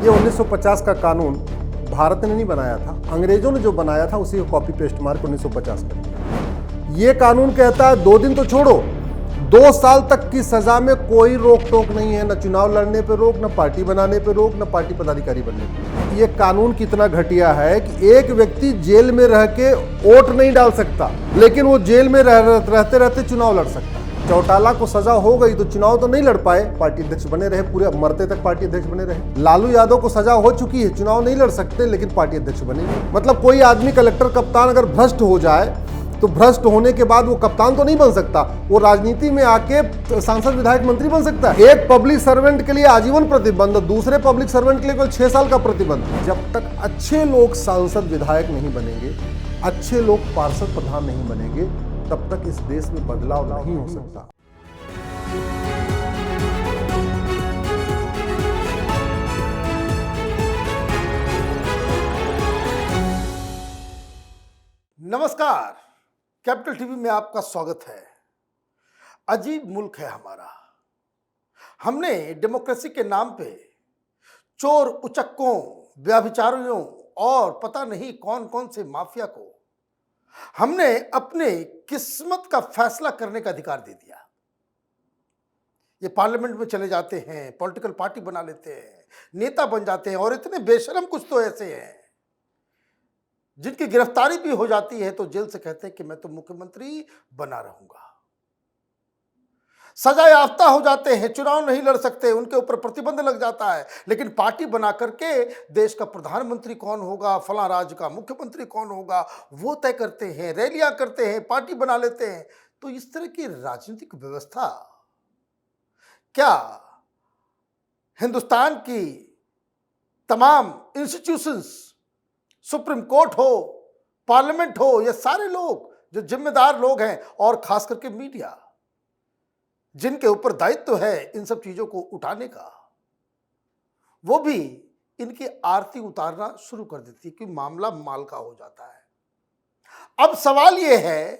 ये 1950 का कानून भारत ने नहीं बनाया था, अंग्रेजों ने जो बनाया था उसी को कॉपी पेस्ट मार के 1950 कर दिया। ये कानून कहता है 2 दिन तो छोड़ो, 2 साल तक की सजा में कोई रोक टोक नहीं है, न चुनाव लड़ने पे रोक, न पार्टी बनाने पे रोक, न पार्टी पदाधिकारी बनने पे। ये कानून कितना घटिया है कि एक व्यक्ति जेल में रह के वोट नहीं डाल सकता, लेकिन वो जेल में रहते रहते चुनाव लड़ सकता है। चौटाला को सजा हो गई तो चुनाव तो नहीं लड़ पाए, पार्टी अध्यक्ष बने रहे, पूरे मरते तक पार्टी अध्यक्ष बने रहे। लालू यादव को सजा हो चुकी है, चुनाव नहीं लड़ सकते लेकिन पार्टी अध्यक्ष बने। मतलब कोई आदमी कलेक्टर कप्तान अगर भ्रष्ट हो जाए तो भ्रष्ट होने के बाद वो कप्तान तो नहीं बन सकता, वो राजनीति में आके सांसद विधायक मंत्री बन सकता है। एक पब्लिक सर्वेंट के लिए आजीवन प्रतिबंध, दूसरे पब्लिक सर्वेंट के लिए केवल 6 साल का प्रतिबंध। जब तक अच्छे लोग सांसद विधायक नहीं बनेंगे, अच्छे लोग पार्षद प्रधान नहीं बनेंगे, तब तक इस देश में बदलाव नहीं हो सकता। नमस्कार, कैपिटल टीवी में आपका स्वागत है। अजीब मुल्क है हमारा। हमने डेमोक्रेसी के नाम पे चोर, उचक्कों, व्यभिचारियों और पता नहीं कौन कौन से माफिया को हमने अपने किस्मत का फैसला करने का अधिकार दे दिया। ये पार्लियामेंट में चले जाते हैं, पॉलिटिकल पार्टी बना लेते हैं, नेता बन जाते हैं, और इतने बेशरम कुछ तो ऐसे हैं जिनकी गिरफ्तारी भी हो जाती है तो जेल से कहते हैं कि मैं तो मुख्यमंत्री बना रहूंगा। सजा याफ्ता हो जाते हैं, चुनाव नहीं लड़ सकते, उनके ऊपर प्रतिबंध लग जाता है, लेकिन पार्टी बना करके देश का प्रधानमंत्री कौन होगा, फला राज्य का मुख्यमंत्री कौन होगा, वो तय करते हैं, रैलियां करते हैं, पार्टी बना लेते हैं। तो इस तरह की राजनीतिक व्यवस्था क्या हिंदुस्तान की तमाम इंस्टीट्यूशंस, सुप्रीम कोर्ट हो, पार्लियामेंट हो, ये सारे लोग जो जिम्मेदार लोग हैं, और खास करके मीडिया जिनके ऊपर दायित्व है इन सब चीजों को उठाने का, वो भी इनकी आरती उतारना शुरू कर देती है कि मामला माल का हो जाता है। अब सवाल यह है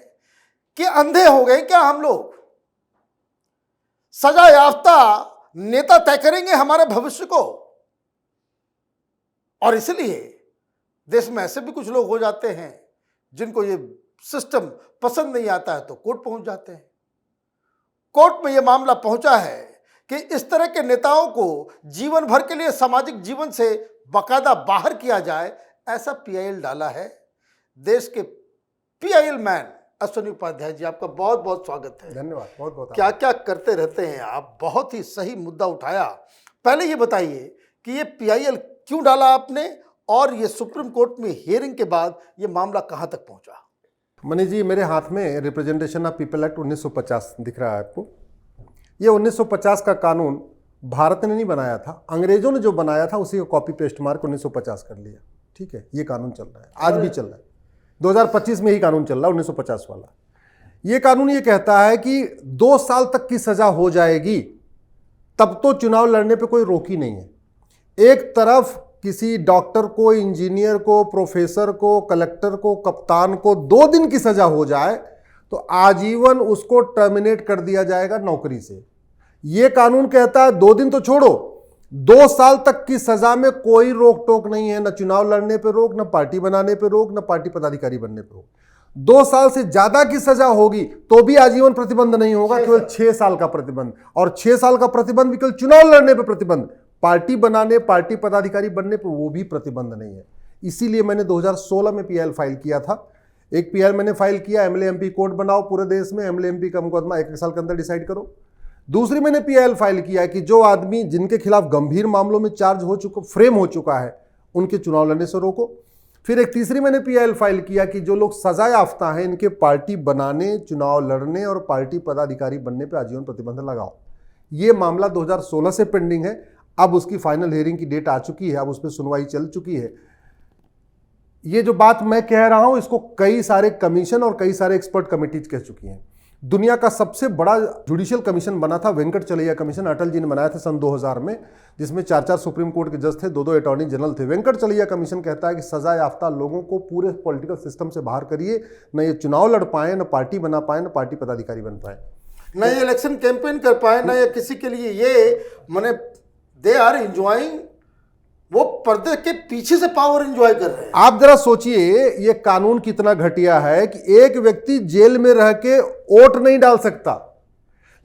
कि अंधे हो गए क्या हम लोग? सजा याफ्ता नेता तय करेंगे हमारे भविष्य को, और इसलिए देश में ऐसे भी कुछ लोग हो जाते हैं जिनको ये सिस्टम पसंद नहीं आता है तो कोर्ट पहुंच जाते हैं। कोर्ट में यह मामला पहुंचा है कि इस तरह के नेताओं को जीवन भर के लिए सामाजिक जीवन से बाकायदा बाहर किया जाए, ऐसा पीआईएल डाला है। देश के पीआईएल मैन अश्विनी उपाध्याय जी, आपका बहुत बहुत स्वागत है। धन्यवाद। बहुत बहुत क्या क्या करते रहते हैं आप, बहुत ही सही मुद्दा उठाया। पहले ये बताइए कि ये पीआईएल क्यों डाला आपने, और ये सुप्रीम कोर्ट में हियरिंग के बाद ये मामला कहां तक पहुंचा? मनीष जी, मेरे हाथ में रिप्रेजेंटेशन ऑफ पीपल एक्ट 1950 दिख रहा है आपको। ये 1950 का कानून भारत ने नहीं बनाया था, अंग्रेजों ने जो बनाया था उसी को कॉपी पेस्ट मार के 1950 कर लिया। ठीक है, ये कानून चल रहा है, आज भी चल रहा है, 2025 में ही कानून चल रहा है 1950 वाला। ये कानून ये कहता है कि 2 साल तक की सजा हो जाएगी तब तो चुनाव लड़ने पे कोई रोक ही नहीं है। एक तरफ किसी डॉक्टर को, इंजीनियर को, प्रोफेसर को, कलेक्टर को, कप्तान को 2 दिन की सजा हो जाए तो आजीवन उसको टर्मिनेट कर दिया जाएगा नौकरी से। यह कानून कहता है 2 दिन तो छोड़ो, 2 साल तक की सजा में कोई रोक टोक नहीं है, न चुनाव लड़ने पे रोक, न पार्टी बनाने पे रोक, न पार्टी पदाधिकारी बनने पे रोक। 2 साल से ज्यादा की सजा होगी तो भी आजीवन प्रतिबंध नहीं होगा, केवल 6 साल का प्रतिबंध, और 6 साल का प्रतिबंध भी केवल चुनाव लड़ने पे प्रतिबंध, पार्टी बनाने, पार्टी पदाधिकारी बनने पर वो भी प्रतिबंध नहीं है। इसीलिए मैंने 2016 में पीआईएल फाइल किया था। एक पीआईएल मैंने फाइल किया, एमएलए एमपी कोर्ट बनाओ पूरे देश में, एमएलए एमपी का मुकदमा 1 साल के अंदर डिसाइड करो। दूसरी मैंने पीआईएल फाइल किया कि जो आदमी जिनके खिलाफ गंभीर मामलों में चार्ज हो चुका, फ्रेम हो चुका है, उनके चुनाव लड़ने से रोको। फिर एक तीसरी मैंने पीआईएल फाइल किया कि जो लोग सजा याफ्ता हैं इनके पार्टी बनाने, चुनाव लड़ने और पार्टी पदाधिकारी बनने पर आजीवन प्रतिबंध लगाओ। ये मामला 2016 से पेंडिंग है, अब उसकी फाइनल हियरिंग की डेट आ चुकी है, अब उस पर सुनवाई चल चुकी है। ये जो बात मैं कह रहा हूं इसको कई सारे कमीशन और कई सारे एक्सपर्ट कमिटीज कह चुकी हैं। दुनिया का सबसे बड़ा जुडिशियल कमीशन बना था वेंकटचलैया कमीशन, अटल जी ने बनाया था सन 2000 में, जिसमें 4 सुप्रीम कोर्ट के जज थे, 2 अटॉर्नी जनरल थे। वेंकटचलैया कमीशन कहता है कि सजा याफ्ता लोगों को पूरे पॉलिटिकल सिस्टम से बाहर करिए, न ये चुनाव लड़ पाए, न पार्टी बना पाए, न पार्टी पदाधिकारी बन पाए, न ये इलेक्शन कैंपेन कर पाए, न ये किसी के लिए ये माने दे आर एंजॉयिंग वो पर्दे के पीछे से पावर एंजॉय कर रहे हैं। आप जरा सोचिए ये कानून कितना घटिया है कि एक व्यक्ति जेल में रह के वोट नहीं डाल सकता,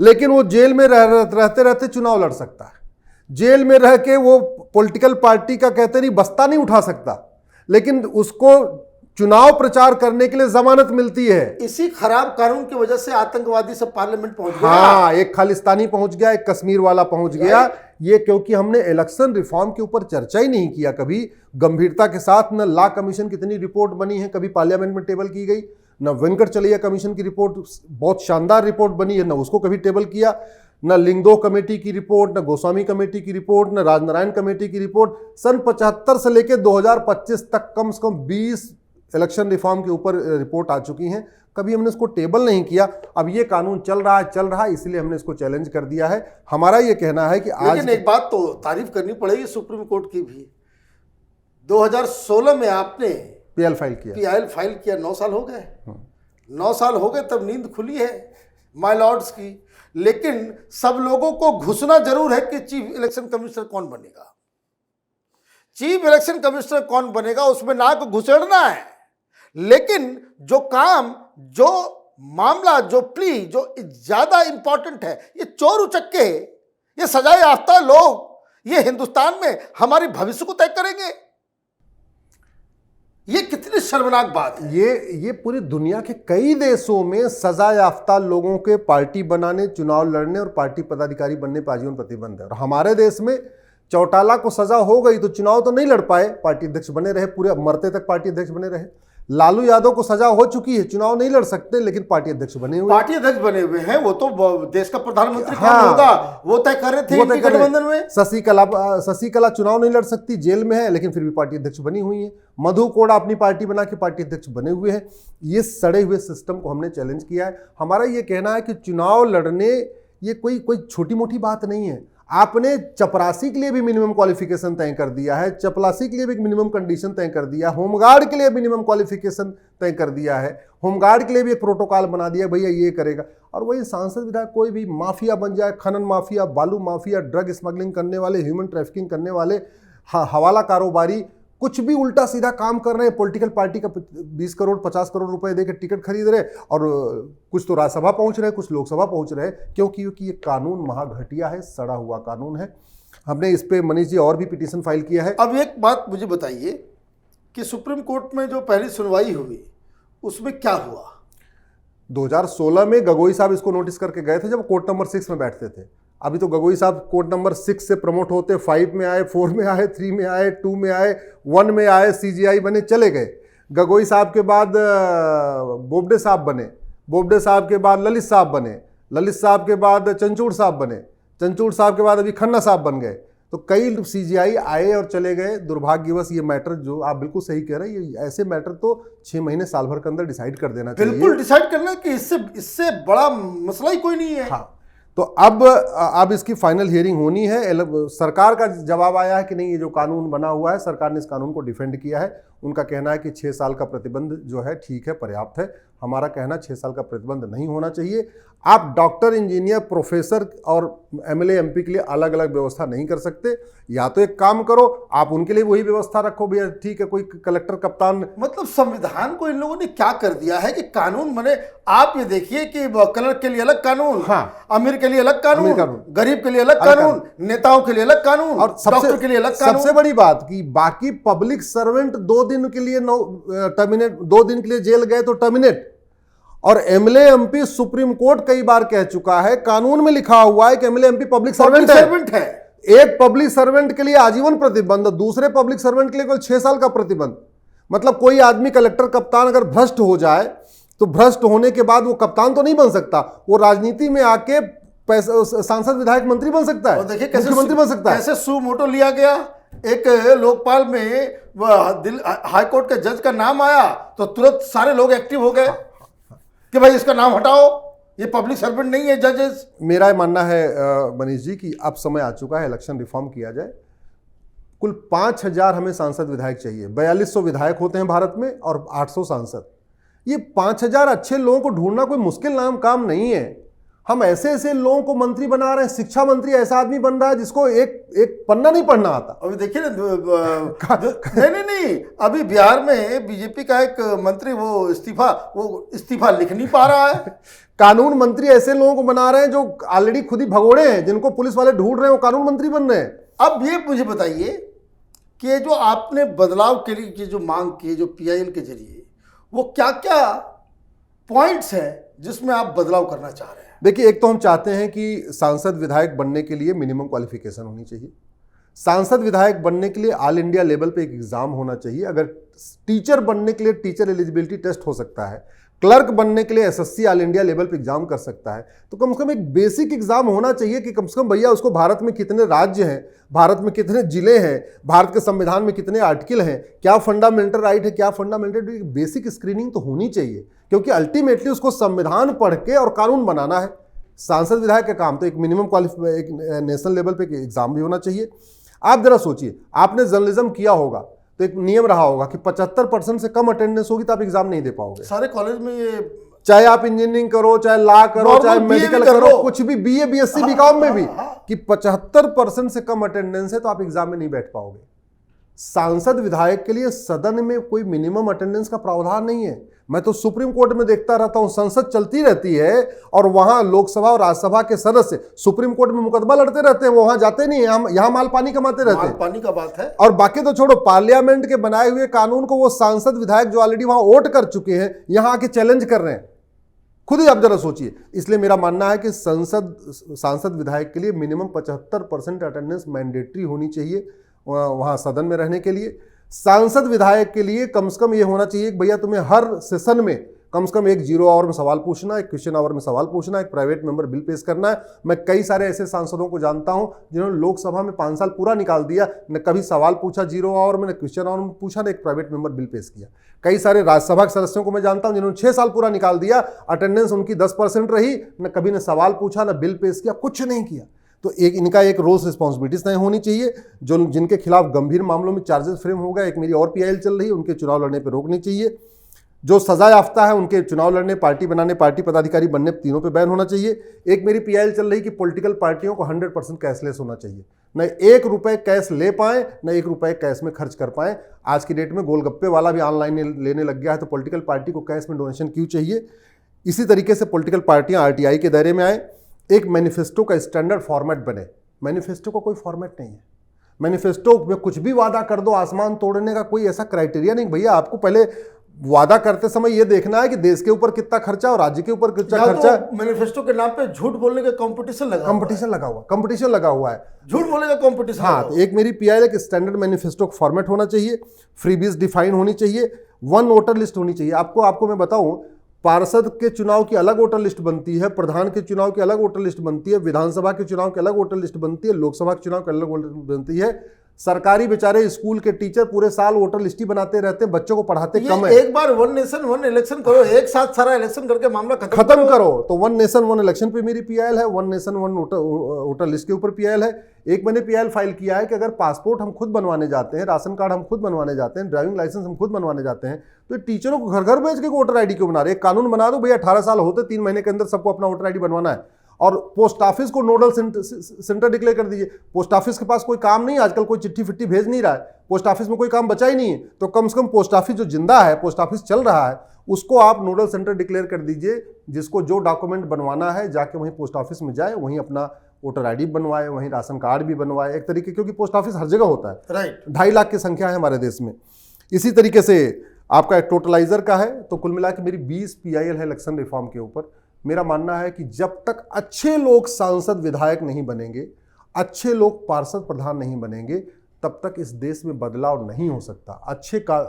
लेकिन वो जेल में रहते रहते चुनाव लड़ सकता है। जेल में रह के वो पॉलिटिकल पार्टी का कहते नहीं बस्ता नहीं उठा सकता, लेकिन उसको चुनाव प्रचार करने के लिए जमानत मिलती है। इसी खराब कानून की वजह से आतंकवादी सब पार्लियामेंट पहुंच गया। हाँ, एक खालिस्तानी पहुंच गया, एक कश्मीर वाला पहुंच गया। ये क्योंकि हमने इलेक्शन रिफॉर्म के ऊपर चर्चा ही नहीं किया कभी गंभीरता के साथ। न लॉ कमीशन कितनी रिपोर्ट बनी है, कभी पार्लियामेंट में टेबल की गई, न वेंकट चलैया कमीशन की रिपोर्ट बहुत शानदार रिपोर्ट बनी है, न उसको कभी टेबल किया, न लिंगदो कमेटी की रिपोर्ट, न गोस्वामी कमेटी की रिपोर्ट, न राजनारायण कमेटी की रिपोर्ट। सन 75 से लेकर 2025 तक कम से कम 20 इलेक्शन रिफॉर्म के ऊपर रिपोर्ट आ चुकी हैं, कभी हमने इसको टेबल नहीं किया। अब ये कानून चल रहा है, इसलिए हमने इसको चैलेंज कर दिया है। हमारा ये कहना है कि आज लेकिन एक बात तो तारीफ करनी पड़ेगी सुप्रीम कोर्ट की भी। 2016 में आपने पीएल फाइल किया 9 साल हो गए। 9 साल हो गए तब नींद खुली है माय लॉर्ड्स की। लेकिन सब लोगों को घुसना जरूर है कि चीफ इलेक्शन कमिश्नर कौन बनेगा। चीफ इलेक्शन कमिश्नर कौन बनेगा उसमें नाक घुसेड़ना है, लेकिन जो काम, जो मामला, जो प्ली जो ज्यादा इंपॉर्टेंट है, ये चोर उचक्के, ये सजाए याफ्ता लोग ये हिंदुस्तान में हमारे भविष्य को तय करेंगे। ये कितनी शर्मनाक बात है। ये पूरी दुनिया के कई देशों में सजा याफ्ता लोगों के पार्टी बनाने, चुनाव लड़ने और पार्टी पदाधिकारी बनने पर आजीवन प्रतिबंध है। और हमारे देश में चौटाला को सजा हो गई तो चुनाव तो नहीं लड़ पाए, पार्टी अध्यक्ष बने रहे, पूरे मरते तक पार्टी अध्यक्ष बने रहे। लालू यादव को सजा हो चुकी है, चुनाव नहीं लड़ सकते, लेकिन पार्टी अध्यक्ष बने हुए हैं। वो तो देश का प्रधानमंत्री कौन होगा वो तय कर रहे थे इनके गठबंधन में। शशिकला चुनाव नहीं लड़ सकती, जेल में है, लेकिन फिर भी पार्टी अध्यक्ष बनी हुई है। मधु कोड़ा अपनी पार्टी बना के पार्टी अध्यक्ष बने हुए हैं। ये सड़े हुए सिस्टम को हमने चैलेंज किया है। हमारा ये कहना है कि चुनाव लड़ने ये कोई छोटी मोटी बात नहीं है। आपने चपरासी के लिए भी मिनिमम क्वालिफिकेशन तय कर दिया है, चपरासी के लिए भी एक मिनिमम कंडीशन तय कर दिया, होमगार्ड के लिए मिनिमम क्वालिफिकेशन तय कर दिया है, होमगार्ड के लिए भी एक प्रोटोकॉल बना दिया, भैया ये करेगा। और वही सांसद विधायक कोई भी माफिया बन जाए, खनन माफिया, बालू माफिया, ड्रग स्मगलिंग करने वाले, ह्यूमन ट्रैफिकिंग करने वाले, हवाला कारोबारी, कुछ भी उल्टा सीधा काम कर रहे हैं। पॉलिटिकल पार्टी का 20 करोड़ 50 करोड़ रुपए देकर टिकट खरीद रहे, और कुछ तो राज्यसभा पहुंच रहे, कुछ लोकसभा पहुंच रहे, क्योंकि ये कानून महाघटिया है, सड़ा हुआ कानून है। हमने इस पे मनीष जी और भी पिटीशन फाइल किया है। अब एक बात मुझे बताइए कि सुप्रीम कोर्ट में जो पहली सुनवाई हुई उसमें क्या हुआ? 2016 में गगोई साहब इसको नोटिस करके गए थे जब कोर्ट नंबर 6 में बैठते थे। अभी तो गगोई साहब कोर्ट नंबर 6 से प्रमोट होते 5 में आए, 4 में आए, 3 में आए, 2 में आए, 1 में आए, सीजीआई बने, चले गए। गगोई साहब के बाद बोबडे साहब बने, बोबडे साहब के बाद ललित साहब बने, ललित साहब के बाद चंचूड़ साहब बने, चंचूड़ साहब के बाद अभी खन्ना साहब बन गए। तो कई सीजीआई आए और चले गए। दुर्भाग्यवश ये मैटर, जो आप बिल्कुल सही कह रहे हैं, ये ऐसे मैटर तो 6 महीने साल भर के अंदर डिसाइड कर देना चाहिए। बिल्कुल डिसाइड करना कि इससे बड़ा मसला ही कोई नहीं है। हाँ, तो अब इसकी फाइनल हियरिंग होनी है। सरकार का जवाब आया है कि नहीं, ये जो कानून बना हुआ है, सरकार ने इस कानून को डिफेंड किया है। उनका कहना है कि 6 साल का प्रतिबंध जो है ठीक है, पर्याप्त है। हमारा कहना 6 साल का प्रतिबंध नहीं होना चाहिए। आप डॉक्टर, इंजीनियर, प्रोफेसर और एमएलए, एमपी के लिए अलग अलग व्यवस्था नहीं कर सकते। या तो एक काम करो, आप उनके लिए वही व्यवस्था रखो, भैया ठीक है, कोई कलेक्टर, कप्तान। मतलब संविधान को इन लोगों ने क्या कर दिया है कि कानून बने। आप ये देखिए कि कलर के लिए अलग कानून, हाँ, अमीर के लिए अलग कानून, गरीब के लिए अलग कानून, नेताओं के लिए अलग कानून, और डॉक्टर के लिए अलग कानून। सबसे बड़ी बात कि बाकी पब्लिक सर्वेंट 2 दिन के लिए टर्मिनेट, 2 दिन के लिए जेल गए तो टर्मिनेट। और एमएलए एमपी, सुप्रीम कोर्ट कई बार कह चुका है, कानून में लिखा हुआ है कि एमएलए एमपी पब्लिक सर्वेंट है। एक पब्लिक सर्वेंट के लिए आजीवन प्रतिबंध, दूसरे पब्लिक सर्वेंट के लिए कोई 6 साल का प्रतिबंध। मतलब कोई आदमी, कलेक्टर, कप्तान अगर भ्रष्ट हो जाए तो भ्रष्ट होने के बाद वो कप्तान तो नहीं बन सकता, वो राजनीति में आके सांसद, विधायक, मंत्री बन सकता है, देखिए कैसे मुख्यमंत्री बन सकता है। कैसे सुमोटो लिया गया। एक लोकपाल में हाईकोर्ट के जज का नाम आया तो तुरंत सारे लोग एक्टिव हो गए कि भाई इसका नाम हटाओ, ये पब्लिक सर्वेंट नहीं है जजेस। मेरा मानना है मनीष जी कि अब समय आ चुका है इलेक्शन रिफॉर्म किया जाए। कुल 5000 हमें सांसद विधायक चाहिए। 4200 विधायक होते हैं भारत में और 800 सांसद। ये 5000 अच्छे लोगों को ढूंढना कोई मुश्किल काम नहीं है। हम ऐसे ऐसे लोगों को मंत्री बना रहे हैं। शिक्षा मंत्री ऐसा आदमी बन रहा है जिसको एक पन्ना नहीं पढ़ना आता। अभी देखिए ना नहीं, अभी बिहार में बीजेपी का एक मंत्री वो इस्तीफा लिख नहीं पा रहा है। कानून मंत्री ऐसे लोगों को बना रहे हैं जो ऑलरेडी खुद ही भगोड़े हैं, जिनको पुलिस वाले ढूंढ रहे हैं, वो कानून मंत्री बन रहे हैं। अब ये मुझे बताइए कि ये जो आपने बदलाव के लिए की जो मांग की, जो पीआईएल के जरिए, वो क्या क्या पॉइंट्स हैं जिसमें आप बदलाव करना चाह रहे हैं? देखिए, एक तो हम चाहते हैं कि सांसद विधायक बनने के लिए मिनिमम क्वालिफिकेशन होनी चाहिए। सांसद विधायक बनने के लिए ऑल इंडिया लेवल पे एक एग्जाम होना चाहिए। अगर टीचर बनने के लिए टीचर एलिजिबिलिटी टेस्ट हो सकता है, क्लर्क बनने के लिए एसएससी ऑल इंडिया लेवल पे एग्जाम कर सकता है, तो कम से कम एक बेसिक एग्जाम होना चाहिए कि कम से कम भैया उसको भारत में कितने राज्य हैं, भारत में कितने जिले हैं, भारत के संविधान में कितने आर्टिकल हैं, क्या फंडामेंटल राइट है, क्या फंडामेंटल, बेसिक स्क्रीनिंग तो होनी चाहिए, क्योंकि अल्टीमेटली उसको संविधान पढ़ के और कानून बनाना है। सांसद विधायक का काम तो एक मिनिमम एक नेशनल लेवल पे एग्जाम भी होना चाहिए। आप जरा सोचिए, आपने जर्नलिज्म किया होगा तो एक नियम रहा होगा कि 75% से कम अटेंडेंस होगी तो आप एग्जाम नहीं दे पाओगे। सारे कॉलेज में ये, चाहे आप इंजीनियरिंग करो, चाहे लॉ करो, चाहे मेडिकल करो, कुछ भी, बीए बीएससी बीकॉम में भी, कि 75% से कम अटेंडेंस है तो आप एग्जाम में नहीं बैठ पाओगे। सांसद विधायक के लिए सदन में कोई मिनिमम अटेंडेंस का प्रावधान नहीं है। मैं तो सुप्रीम कोर्ट में देखता रहता हूं, संसद चलती रहती है और वहां लोकसभा और राज्यसभा के सदस्य सुप्रीम कोर्ट में मुकदमा लड़ते रहते हैं, वो वहां जाते नहीं है, यहां माल पानी कमाते रहते हैं। पानी का बात है। और बाकी तो छोड़ो, पार्लियामेंट के बनाए हुए कानून को वो सांसद विधायक जो ऑलरेडी वहां वोट कर चुके हैं, यहां आके चैलेंज कर रहे हैं। खुद ही आप जरा सोचिए। इसलिए मेरा मानना है कि सांसद विधायक के लिए मिनिमम 75% अटेंडेंस मैंडेटरी होनी चाहिए वहां सदन में रहने के लिए। सांसद विधायक के लिए कम से कम ये होना चाहिए कि भैया तुम्हें हर सेशन में कम से कम एक 0 आवर में सवाल पूछना, एक क्वेश्चन आवर में सवाल पूछना, एक प्राइवेट मेंबर बिल पेश करना है। मैं कई सारे ऐसे सांसदों को जानता हूं जिन्होंने लोकसभा में 5 साल पूरा निकाल दिया, न कभी सवाल पूछा 0 आवर में, न क्वेश्चन आवर में पूछा, न एक प्राइवेट मेंबर बिल पेश किया। कई सारे राज्यसभा के सदस्यों को मैं जानता हूं जिन्होंने 6 साल पूरा निकाल दिया, अटेंडेंस उनकी 10% रही, न कभी न सवाल पूछा, न बिल पेश किया, कुछ नहीं किया। तो इनका एक रोल्स रिस्पॉन्सिबिलिटीज तय होनी चाहिए। जो जिनके खिलाफ गंभीर मामलों में चार्जेस फ्रेम होगा, एक मेरी और पीआईएल चल रही है, उनके चुनाव लड़ने पर रोकनी चाहिए। जो सजा याफ्ता है उनके चुनाव लड़ने, पार्टी बनाने, पार्टी पदाधिकारी बनने, तीनों पे बैन होना चाहिए। एक मेरी पीआईएल चल रही कि पॉलिटिकल पार्टियों को 100% कैशलेस होना चाहिए। न 1 रुपए कैश ले पाएं, न 1 रुपए कैश में खर्च कर पाएं। आज की डेट में गोलगप्पे वाला भी ऑनलाइन लेने लग गया है, तो पॉलिटिकल पार्टी को कैश में डोनेशन क्यों चाहिए? इसी तरीके से पॉलिटिकल पार्टियां आरटीआई के दायरे में आए। एक मैनिफेस्टो का स्टैंडर्ड फॉर्मेट बने। मैनिफेस्टो का कोई फॉर्मेट नहीं है। मैनिफेस्टो में कुछ भी वादा कर दो, आसमान तोड़ने का कोई ऐसा क्राइटेरिया नहीं। भैया, आपको पहले वादा करते समय यह देखना है कि देश के ऊपर कितना खर्चा और राज्य के ऊपर कितना खर्चा। तो मैनिफेस्टो के नाम पे झूठ बोलने का कंपटीशन लगा हुआ है। झूठ बोलने का कंपटीशन। हाँ, तो एक मेरी पीआईएल एक स्टैंडर्ड मैनिफेस्टो फॉर्मेट होना चाहिए, फ्रीबीज डिफाइन होनी चाहिए, 1 वोटर लिस्ट होनी चाहिए। आपको मैं बताऊं, पार्षद के चुनाव की अलग वोटर लिस्ट बनती है, प्रधान के चुनाव की अलग वोटर लिस्ट बनती है, विधानसभा के चुनाव की अलग वोटर लिस्ट बनती है, लोकसभा के चुनाव की अलग वोटर लिस्ट बनती है। सरकारी बेचारे स्कूल के टीचर पूरे साल वोटर लिस्ट ही बनाते रहते हैं, बच्चों को पढ़ाते कम है। एक बार 1 नेशन 1 इलेक्शन करो, एक साथ सारा इलेक्शन करके मामला खत्म करो। तो 1 नेशन 1 इलेक्शन पे मेरी पीआईएल है, 1 नेशन 1 वोटर लिस्ट के ऊपर पीआईएल है। एक मैंने पीआईएल फाइल किया है कि अगर पासपोर्ट हम खुद बनवाने जाते हैं, राशन कार्ड हम खुद बनवाने जाते हैं, ड्राइविंग लाइसेंस हम खुद बनवाने जाते हैं, तो टीचरों को घर घर भेज के वोटर आईडी क्यों बना रहे हैं? कानून बना दो भैया, 18 साल होते 3 महीने के अंदर सबको अपना वोटर आईडी बनवाना है। और पोस्ट ऑफिस को नोडल सेंटर डिक्लेयर कर दीजिए। पोस्ट ऑफिस के पास कोई काम नहीं, आजकल कोई चिट्ठी फिट्ठी भेज नहीं रहा है, पोस्ट ऑफिस में कोई काम बचा ही नहीं है, तो कम से कम पोस्ट ऑफिस जो जिंदा है, पोस्ट ऑफिस चल रहा है, उसको आप नोडल सेंटर डिक्लेयर कर दीजिए, जिसको जो डॉक्यूमेंट बनवाना है जाके वहीं पोस्ट ऑफिस में जाए, वहीं अपना वोटर आईडी बनवाए, वहीं राशन कार्ड भी बनवाए, एक तरीके, क्योंकि पोस्ट ऑफिस हर जगह होता है। राइट। 2.5 लाख की संख्या है हमारे देश में। इसी तरीके से आपका एक टोटलाइजर का है। तो कुल मिला के मेरी 20 पीआईएल है इलेक्शन रिफॉर्म के ऊपर। मेरा मानना है कि जब तक अच्छे लोग सांसद विधायक नहीं बनेंगे, अच्छे लोग पार्षद प्रधान नहीं बनेंगे, तब तक इस देश में बदलाव नहीं हो सकता।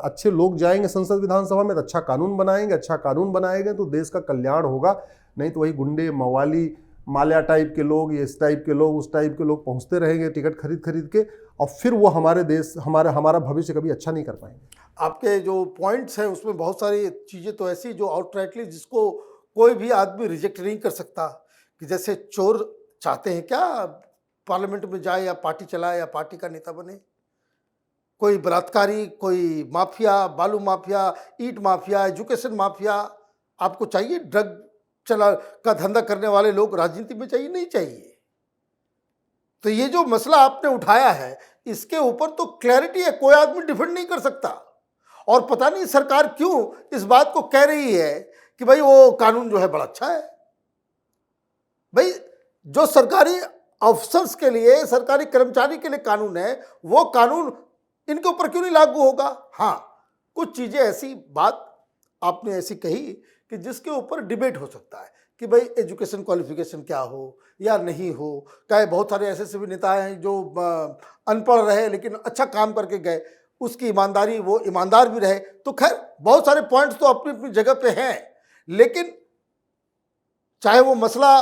अच्छे लोग जाएंगे संसद विधानसभा में तो अच्छा कानून बनाएंगे, अच्छा कानून बनाएंगे तो देश का कल्याण होगा। नहीं तो वही गुंडे, मवाली, माल्या टाइप के लोग, ये इस टाइप के लोग, उस टाइप के लोग पहुंचते रहेंगे टिकट खरीद के, और फिर वो हमारे देश, हमारा भविष्य कभी अच्छा नहीं कर पाएंगे। आपके जो पॉइंट्स हैं उसमें बहुत सारी चीज़ें तो ऐसी जो आउटराइटली जिसको कोई भी आदमी रिजेक्ट नहीं कर सकता, कि जैसे चोर चाहते हैं क्या पार्लियामेंट में जाए या पार्टी चलाए या पार्टी का नेता बने, कोई बलात्कारी, कोई माफिया, बालू माफिया, ईंट माफिया, एजुकेशन माफिया, आपको चाहिए ड्रग चला का धंधा करने वाले लोग राजनीति में चाहिए, नहीं चाहिए। तो ये जो मसला आपने उठाया है, इसके ऊपर तो क्लैरिटी है, कोई आदमी डिफेंड नहीं कर सकता। और पता नहीं सरकार क्यों इस बात को कह रही है कि भाई वो कानून जो है बड़ा अच्छा है। भाई जो सरकारी अफसर्स के लिए, सरकारी कर्मचारी के लिए कानून है, वो कानून इनके ऊपर क्यों नहीं लागू होगा? हाँ, कुछ चीजें ऐसी बात आपने ऐसी कही कि जिसके ऊपर डिबेट हो सकता है कि भाई एजुकेशन क्वालिफिकेशन क्या हो या नहीं हो। क्या बहुत सारे ऐसे भी नेता हैं जो अनपढ़ रहे लेकिन अच्छा काम करके गए, उसकी ईमानदारी, वो ईमानदार भी रहे। तो खैर बहुत सारे पॉइंट्स तो अपनी अपनी जगह पे हैं, लेकिन चाहे वो मसला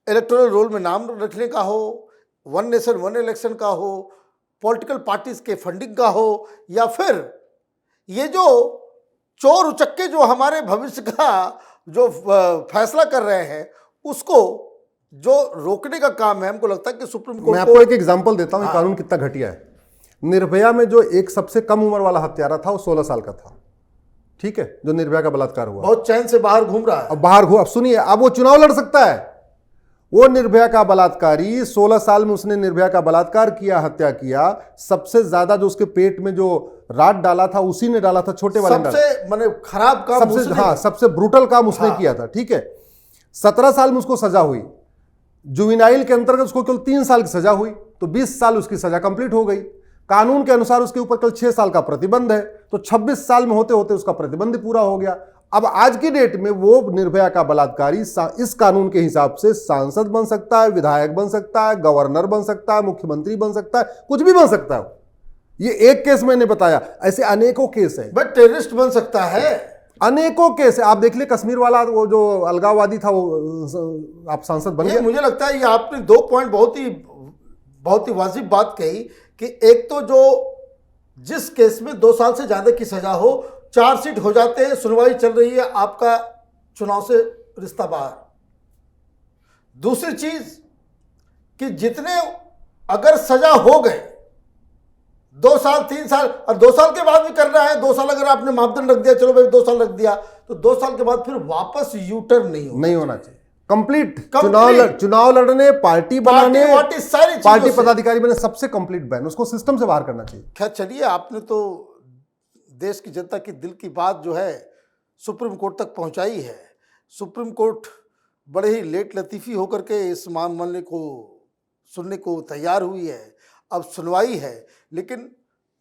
इलेक्टोरल रोल में नाम रखने का हो, वन नेशन वन इलेक्शन का हो, पॉलिटिकल पार्टीज के फंडिंग का हो, या फिर ये जो चोर उचक्के जो हमारे भविष्य का जो फैसला कर रहे हैं, उसको जो रोकने का काम है, हमको लगता है कि सुप्रीम कोर्ट। मैं आपको एक एग्जांपल देता हूं, ये कानून कितना घटिया है। निर्भया में जो एक सबसे कम उम्र वाला हत्यारा था वो 16 साल का था, ठीक है, जो निर्भया का बलात्कार हुआ, बहुत चैन से बाहर घूम रहा है। अब सुनिए, अब वो चुनाव लड़ सकता है। वो निर्भया का बलात्कारी 16 साल में उसने निर्भया का बलात्कार किया, हत्या किया। सबसे ज्यादा जो उसके पेट में जो राड डाला था उसी ने डाला था, छोटे वाले ने। सबसे माने खराब काम सबसे ब्रूटल काम उसने किया था, ठीक है। 17 साल में उसको सजा हुई, जुवेनाइल के अंतर्गत उसको केवल 3 साल की सजा हुई, तो 20 साल उसकी सजा कंप्लीट हो गई। कानून के अनुसार उसके ऊपर केवल 6 साल का प्रतिबंध है, तो 26 साल में होते होते उसका प्रतिबंध पूरा हो गया। अब आज की डेट में वो निर्भया का बलात्कारी इस कानून के हिसाब से सांसद बन सकता है, विधायक बन सकता है, गवर्नर बन सकता है, मुख्यमंत्री बन सकता है, कुछ भी बन सकता है। ये एक केस मैंने बताया, ऐसे अनेकों केस है। बट टेररिस्ट बन सकता है, अनेकों केस है। आप देख ले, कश्मीर वाला वो जो अलगाववादी था, वो आप सांसद बन गए। मुझे लगता है ये आपने 2 पॉइंट बहुत ही वाजिब बात कही कि एक तो जो जिस केस में 2 साल से ज्यादा की सजा हो, चार्जशीट हो जाते हैं, सुनवाई चल रही है, आपका चुनाव से रिश्ता बाहर। दूसरी चीज कि जितने अगर सजा हो गए 2 साल 3 साल, और 2 साल के बाद भी करना है, 2 साल अगर आपने मापदंड रख दिया, चलो भाई 2 साल रख दिया, तो 2 साल के बाद फिर वापस यू टर्न नहीं होना चाहिए। कंप्लीट चुनाव लड़ने, पार्टी बनाने, सारी पार्टी पदाधिकारी बने, सबसे कंप्लीट बैन, उसको सिस्टम से बाहर करना चाहिए। खैर चलिए, आपने तो देश की जनता की दिल की बात जो है सुप्रीम कोर्ट तक पहुंचाई है। सुप्रीम कोर्ट बड़े ही लेट लतीफ़ी होकर के इस मामले को सुनने को तैयार हुई है। अब सुनवाई है, लेकिन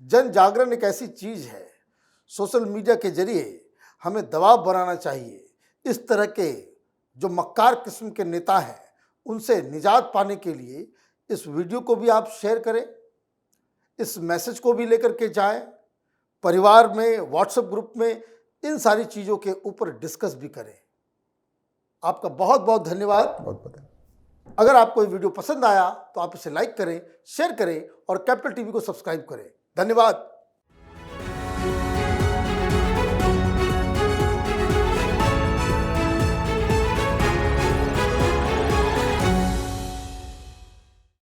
जन जागरण एक ऐसी चीज़ है, सोशल मीडिया के जरिए हमें दबाव बनाना चाहिए। इस तरह के जो मक्कार किस्म के नेता हैं, उनसे निजात पाने के लिए इस वीडियो को भी आप शेयर करें, इस मैसेज को भी लेकर के जाएं, परिवार में, व्हाट्सएप ग्रुप में इन सारी चीज़ों के ऊपर डिस्कस भी करें। आपका बहुत बहुत धन्यवाद। अगर आपको ये वीडियो पसंद आया तो आप इसे लाइक करें, शेयर करें और कैपिटल टीवी को सब्सक्राइब करें। धन्यवाद।